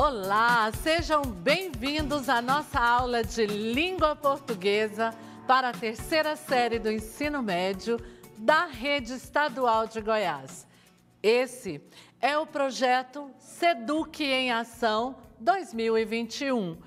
Olá, sejam bem-vindos à nossa aula de língua portuguesa para a terceira série do ensino médio da Rede Estadual de Goiás. Esse é o projeto Seduc em Ação 2021.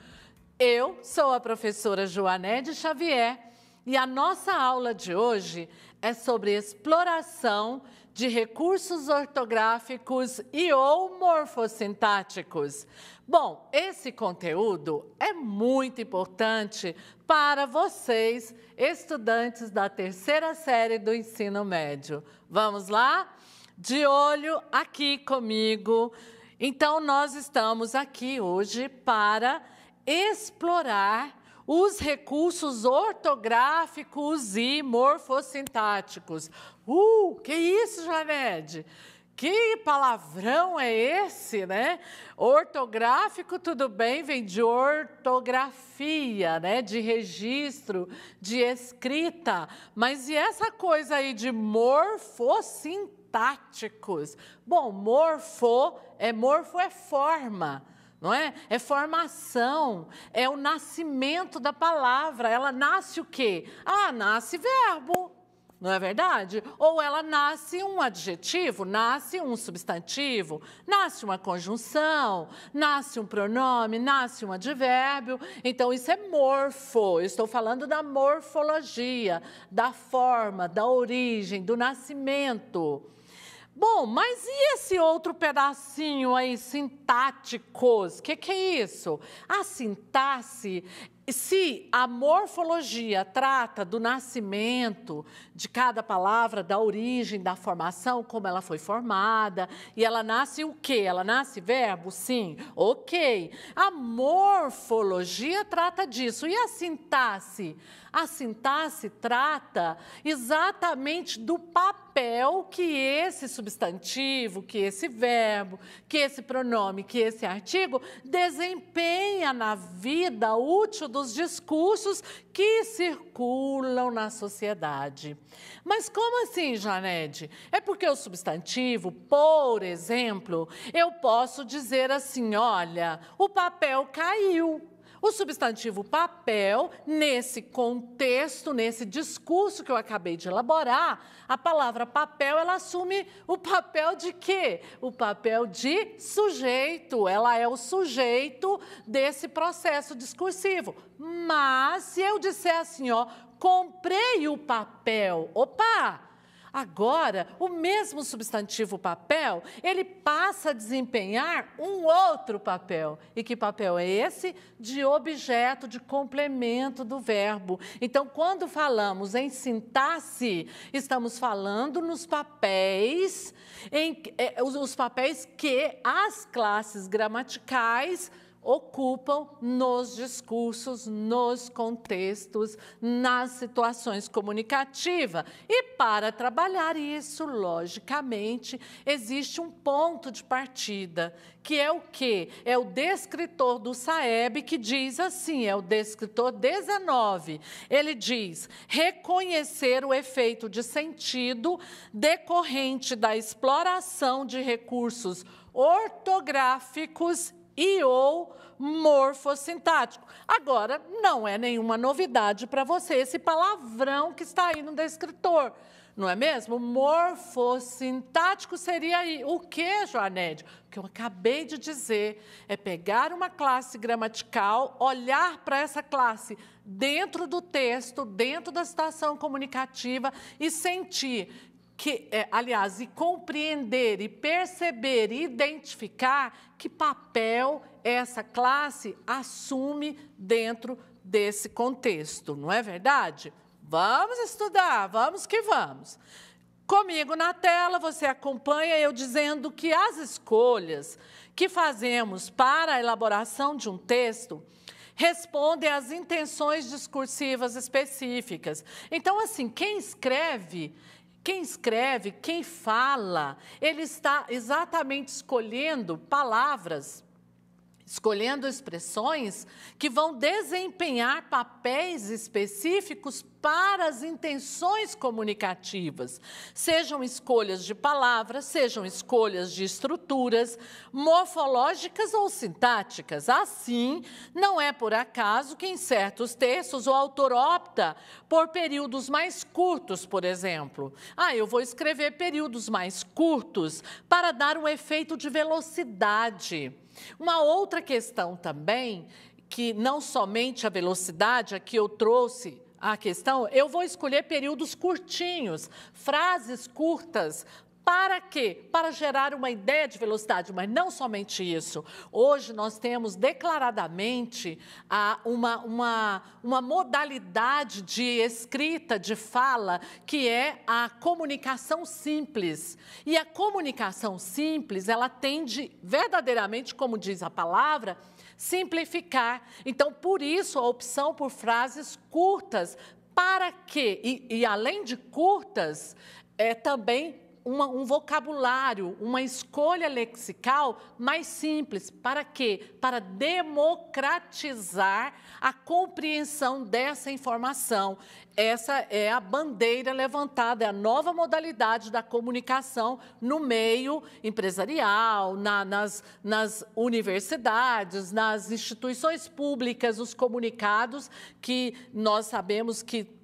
Eu sou a professora Joanede Xavier e a nossa aula de hoje é sobre exploração de recursos ortográficos e ou morfossintáticos. Bom, esse conteúdo é muito importante para vocês, estudantes da terceira série do ensino médio. Vamos lá? De olho aqui comigo. Então, nós estamos aqui hoje para explorar os recursos ortográficos e morfossintáticos. Que isso, Joanede? Que palavrão é esse, né? Ortográfico, tudo bem, vem de ortografia, né? De registro, de escrita. Mas e essa coisa aí de morfossintáticos? Bom, morfo é forma. Não é? É formação, é o nascimento da palavra. Ela nasce o quê? Nasce verbo, não é verdade? Ou ela nasce um adjetivo, nasce um substantivo, nasce uma conjunção, nasce um pronome, nasce um advérbio. Então, isso é morfo. Eu estou falando da morfologia, da forma, da origem, do nascimento. Bom, mas e esse outro pedacinho aí, sintáticos? O que é isso? A sintaxe, se a morfologia trata do nascimento de cada palavra, da origem, da formação, como ela foi formada, e ela nasce o quê? Ela nasce verbo? Sim. Ok. A morfologia trata disso. E a sintaxe? A sintaxe trata exatamente do papel que esse substantivo, que esse verbo, que esse pronome, que esse artigo desempenha na vida útil dos discursos que circulam na sociedade. Mas como assim, Joanede? É porque o substantivo, por exemplo, eu posso dizer assim, olha, o papel caiu. O substantivo papel, nesse contexto, nesse discurso que eu acabei de elaborar, a palavra papel, ela assume o papel de quê? O papel de sujeito. Ela é o sujeito desse processo discursivo. Mas, se eu disser assim, ó, comprei o papel, opa! Agora, o mesmo substantivo papel, ele passa a desempenhar um outro papel. E que papel é esse? De objeto, de complemento do verbo. Então, quando falamos em sintaxe, estamos falando nos papéis, os papéis que as classes gramaticais ocupam nos discursos, nos contextos, nas situações comunicativas. E para trabalhar isso, logicamente, existe um ponto de partida, que é o quê? É o descritor do SAEB, que diz assim, é o descritor 19. Ele diz, reconhecer o efeito de sentido decorrente da exploração de recursos ortográficos e ou morfossintático. Agora, não é nenhuma novidade para você esse palavrão que está aí no descritor, não é mesmo? Morfossintático seria aí o quê, Joanede? O que eu acabei de dizer é pegar uma classe gramatical, olhar para essa classe dentro do texto, dentro da situação comunicativa e sentir e compreender, e perceber, e identificar que papel essa classe assume dentro desse contexto, não é verdade? Vamos estudar, vamos que vamos. Comigo na tela, você acompanha eu dizendo que as escolhas que fazemos para a elaboração de um texto respondem às intenções discursivas específicas. Então, assim, quem fala, ele está exatamente escolhendo palavras escolhendo expressões que vão desempenhar papéis específicos para as intenções comunicativas, sejam escolhas de palavras, sejam escolhas de estruturas morfológicas ou sintáticas. Assim, não é por acaso que em certos textos o autor opta por períodos mais curtos, por exemplo. Eu vou escrever períodos mais curtos para dar um efeito de velocidade. Uma outra questão também, que não somente a velocidade, aqui eu trouxe a questão, eu vou escolher períodos curtinhos, frases curtas. Para quê? Para gerar uma ideia de velocidade, mas não somente isso. Hoje nós temos declaradamente uma modalidade de escrita, de fala, que é a comunicação simples. E a comunicação simples, ela tende verdadeiramente, como diz a palavra, simplificar. Então, por isso, a opção por frases curtas, para quê? E além de curtas, também um vocabulário, uma escolha lexical mais simples. Para quê? Para democratizar a compreensão dessa informação. Essa é a bandeira levantada, é a nova modalidade da comunicação no meio empresarial, nas universidades, nas instituições públicas, os comunicados que nós sabemos que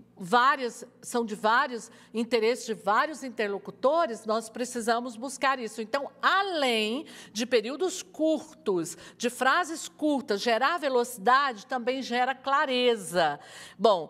são de vários interesses, de vários interlocutores, nós precisamos buscar isso. Então, além de períodos curtos, de frases curtas, gerar velocidade, também gera clareza. Bom,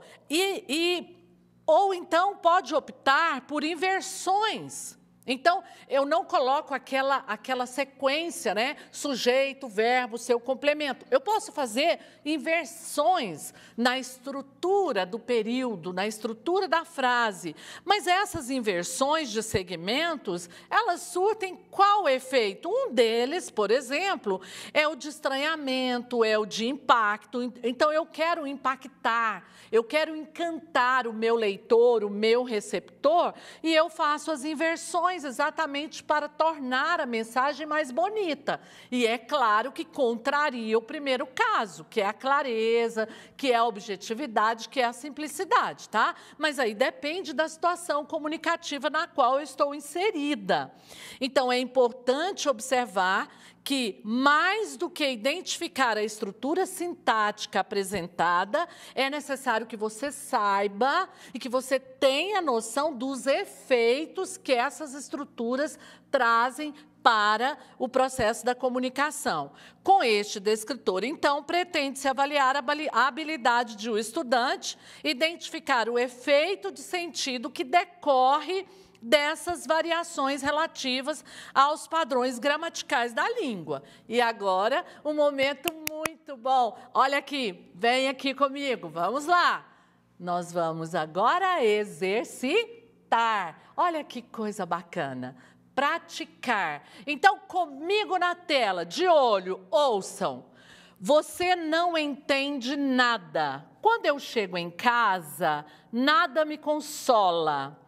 ou então pode optar por inversões. Então, eu não coloco aquela sequência, né? Sujeito, verbo, seu complemento. Eu posso fazer inversões na estrutura do período, na estrutura da frase. Mas essas inversões de segmentos, elas surtem qual efeito? Um deles, por exemplo, é o de estranhamento, é o de impacto. Então, eu quero impactar, eu quero encantar o meu leitor, o meu receptor, e eu faço as inversões exatamente para tornar a mensagem mais bonita. E é claro que contraria o primeiro caso, que é a clareza, que é a objetividade, que é a simplicidade, tá? Mas aí depende da situação comunicativa na qual eu estou inserida. Então, é importante observar que, mais do que identificar a estrutura sintática apresentada, é necessário que você saiba e que você tenha noção dos efeitos que essas estruturas trazem para o processo da comunicação. Com este descritor, então, pretende-se avaliar a habilidade de um estudante, identificar o efeito de sentido que decorre dessas variações relativas aos padrões gramaticais da língua. E agora, um momento muito bom. Olha aqui, vem aqui comigo, vamos lá. Nós vamos agora exercitar. Olha que coisa bacana. Praticar. Então, comigo na tela, de olho, ouçam. Você não entende nada. Quando eu chego em casa, nada me consola.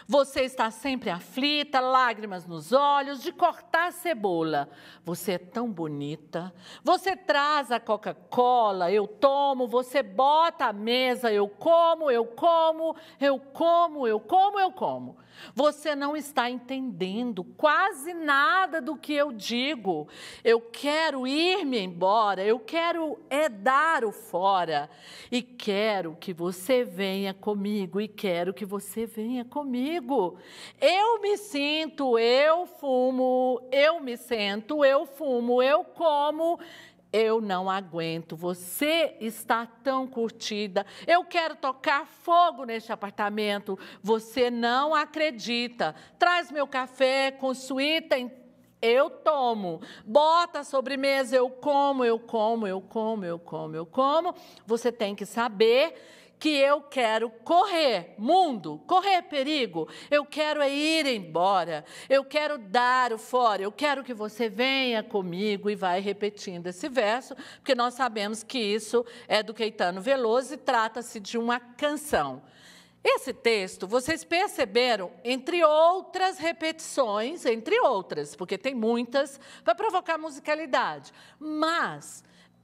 Você está sempre aflita, lágrimas nos olhos, de cortar cebola. Você é tão bonita. Você traz a Coca-Cola, eu tomo. Você bota a mesa, eu como, eu como, eu como, eu como, eu como. Você não está entendendo quase nada do que eu digo. Eu quero ir-me embora, eu quero dar o fora. E quero que você venha comigo, e quero que você venha comigo. Eu me sinto, eu fumo, eu me sento, eu fumo, eu como. Eu não aguento, você está tão curtida, eu quero tocar fogo neste apartamento, você não acredita. Traz meu café com suíta, eu tomo. Bota a sobremesa, eu como, eu como, eu como, eu como, eu como. Você tem que saber que eu quero correr, mundo, correr perigo, eu quero ir embora, eu quero dar o fora, eu quero que você venha comigo, e vai repetindo esse verso, porque nós sabemos que isso é do Caetano Veloso e trata-se de uma canção. Esse texto, vocês perceberam, entre outras repetições, entre outras, porque tem muitas, para provocar musicalidade, mas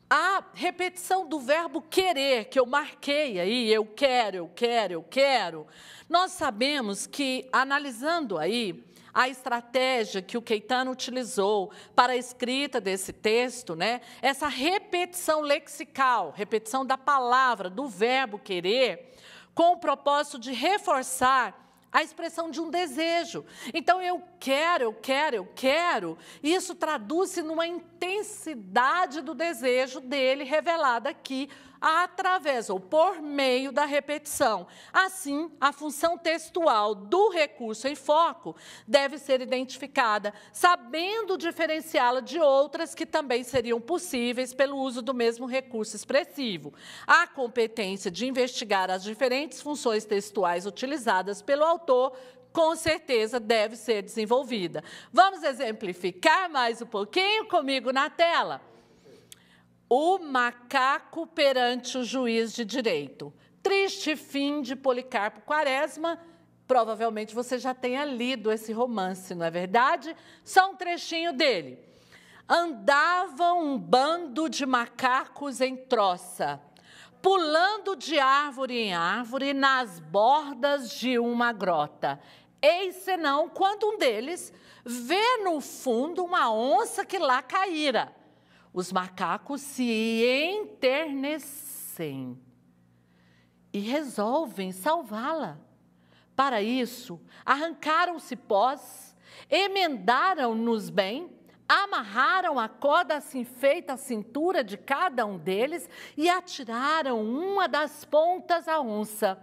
a repetição do verbo querer, que eu marquei aí, eu quero, nós sabemos que, analisando aí a estratégia que o Caetano utilizou para a escrita desse texto, né, essa repetição lexical, repetição da palavra, do verbo querer, com o propósito de reforçar a expressão de um desejo. Então, eu quero, isso traduz-se numa intensidade do desejo dele revelada aqui através ou por meio da repetição. Assim, a função textual do recurso em foco deve ser identificada, sabendo diferenciá-la de outras que também seriam possíveis pelo uso do mesmo recurso expressivo. A competência de investigar as diferentes funções textuais utilizadas pelo autor com certeza deve ser desenvolvida. Vamos exemplificar mais um pouquinho comigo na tela? O macaco perante o juiz de direito. Triste fim de Policarpo Quaresma. Provavelmente você já tenha lido esse romance, não é verdade? Só um trechinho dele. Andava um bando de macacos em troça, pulando de árvore em árvore nas bordas de uma grota. Eis senão quando um deles vê no fundo uma onça que lá caíra. Os macacos se enternecem e resolvem salvá-la. Para isso, arrancaram cipós, emendaram-nos bem, amarraram a corda assim feita à cintura de cada um deles e atiraram uma das pontas à onça.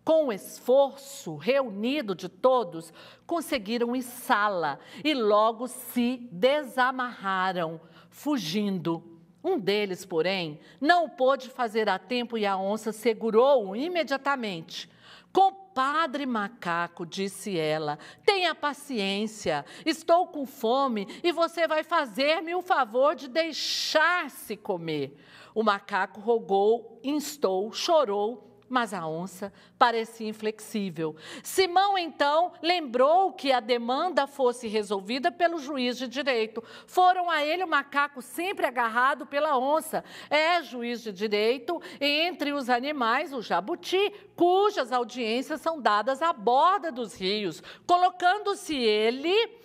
Com o esforço reunido de todos, conseguiram içá-la e logo se desamarraram, fugindo. Um deles, porém, não o pôde fazer a tempo e a onça segurou-o imediatamente. Compadre macaco, disse ela, tenha paciência, estou com fome e você vai fazer-me o favor de deixar-se comer. O macaco rogou, instou, chorou, mas a onça parecia inflexível. Simão, então, lembrou que a demanda fosse resolvida pelo juiz de direito. Foram a ele o macaco sempre agarrado pela onça. É juiz de direito entre os animais, o jabuti, cujas audiências são dadas à borda dos rios, colocando-se ele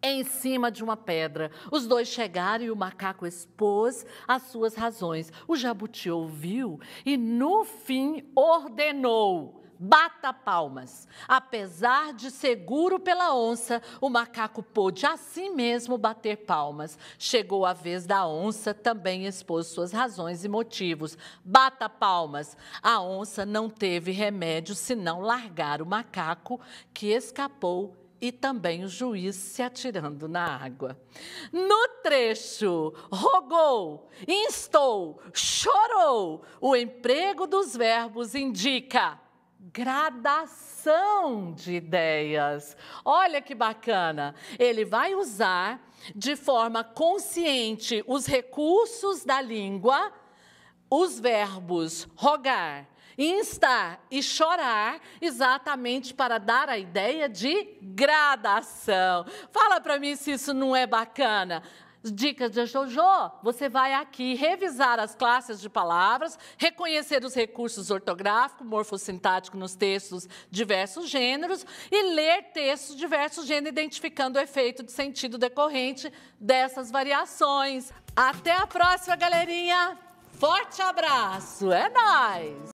em cima de uma pedra. Os dois chegaram e o macaco expôs as suas razões. O jabuti ouviu e, no fim, ordenou: bata palmas. Apesar de seguro pela onça, o macaco pôde a si mesmo bater palmas. Chegou a vez da onça, também expôs suas razões e motivos. Bata palmas. A onça não teve remédio senão largar o macaco, que escapou, e também o juiz se atirando na água. No trecho, rogou, instou, chorou, o emprego dos verbos indica gradação de ideias. Olha que bacana! Ele vai usar de forma consciente os recursos da língua, os verbos rogar, instar e chorar, exatamente para dar a ideia de gradação. Fala para mim se isso não é bacana. Dicas de Jojo, você vai aqui revisar as classes de palavras, reconhecer os recursos ortográficos, morfossintáticos nos textos diversos gêneros e ler textos diversos gêneros, identificando o efeito de sentido decorrente dessas variações. Até a próxima, galerinha! Forte abraço! É nóis!